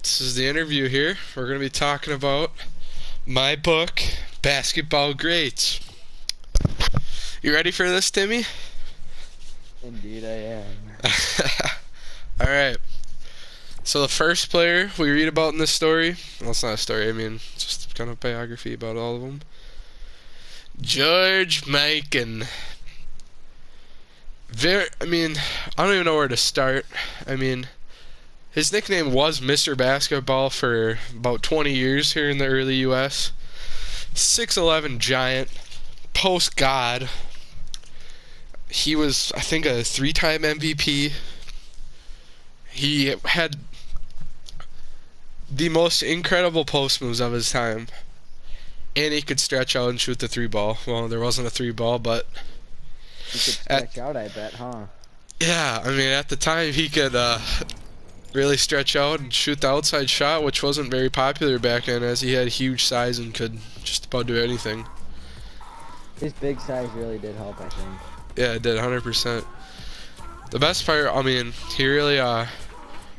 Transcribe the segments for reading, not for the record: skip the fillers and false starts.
this is the interview here. We're going to be talking about my book, Basketball Greats. You ready for this, Timmy? Indeed I am. Alright. So the first player we read about in this story, well, it's not a story, it's just kind of biography about all of them. George Mikan. I don't even know where to start. His nickname was Mr. Basketball for about 20 years here in the early U.S. 6'11" giant, post God. He was, I think, a 3-time MVP. He had the most incredible post moves of his time. And he could stretch out and shoot the 3-ball. Well, there wasn't a 3-ball, but He could stretch out, I bet, huh? yeah, at the time he could really stretch out and shoot the outside shot, which wasn't very popular back then, as he had huge size and could just about do anything. His big size really did help, I think. Yeah, it did, 100%. The best part, he really,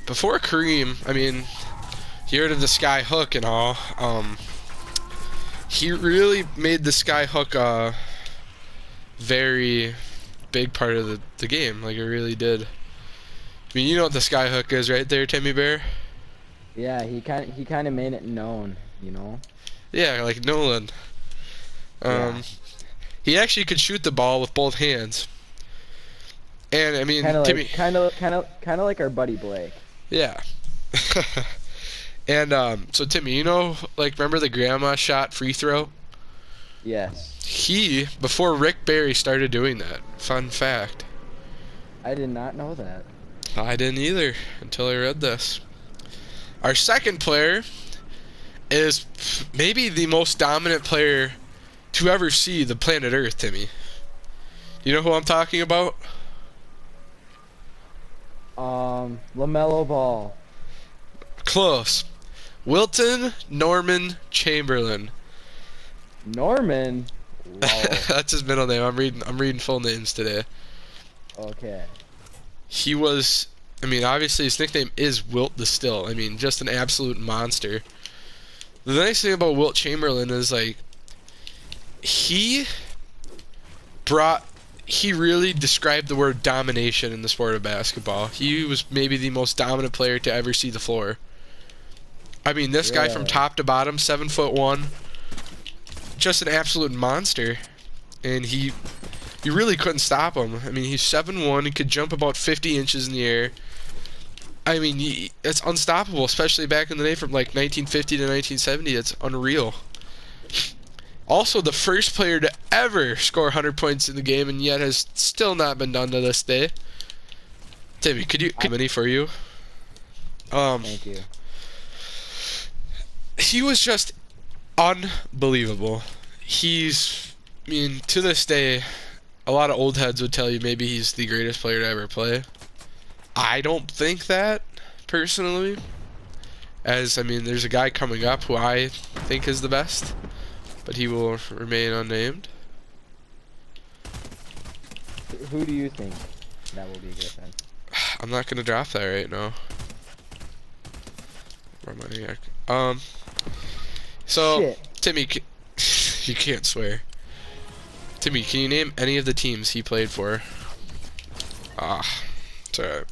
before Kareem, he heard of the sky hook and all, he really made the sky hook a very big part of the game, like it really did. You know what the sky hook is, right there, Timmy Bear? Yeah, he kind of made it known, you know? Yeah, like Nolan. Yeah. He actually could shoot the ball with both hands. And Timmy, kind of like our buddy Blake. yeah. And so Timmy, remember the grandma shot free throw? Yes. Before Rick Barry started doing that. Fun fact. I did not know that. I didn't either until I read this. Our second player is maybe the most dominant player to ever see the planet Earth, Timmy. You know who I'm talking about? LaMelo Ball. Close. Wilton Norman Chamberlain. Norman? Whoa. That's his middle name. I'm reading full names today. Okay. He was, obviously his nickname is Wilt the Still. Just an absolute monster. The nice thing about Wilt Chamberlain is, he really described the word domination in the sport of basketball. He was maybe the most dominant player to ever see the floor. This guy from top to bottom, 7'1", just an absolute monster. And you really couldn't stop him. He's 7'1", he could jump about 50 inches in the air. It's unstoppable, especially back in the day from 1950 to 1970. It's unreal. Also, the first player to ever score 100 points in the game, and yet has still not been done to this day. Timmy, could you many for you? Thank you. He was just unbelievable. To this day, a lot of old heads would tell you maybe he's the greatest player to ever play. I don't think that, personally. There's a guy coming up who I think is the best, but he will remain unnamed. Who do you think that will be good then? I'm not gonna drop that right now. Where am I? So, Shit. Timmy, you can't swear. Timmy, can you name any of the teams he played for? It's alright.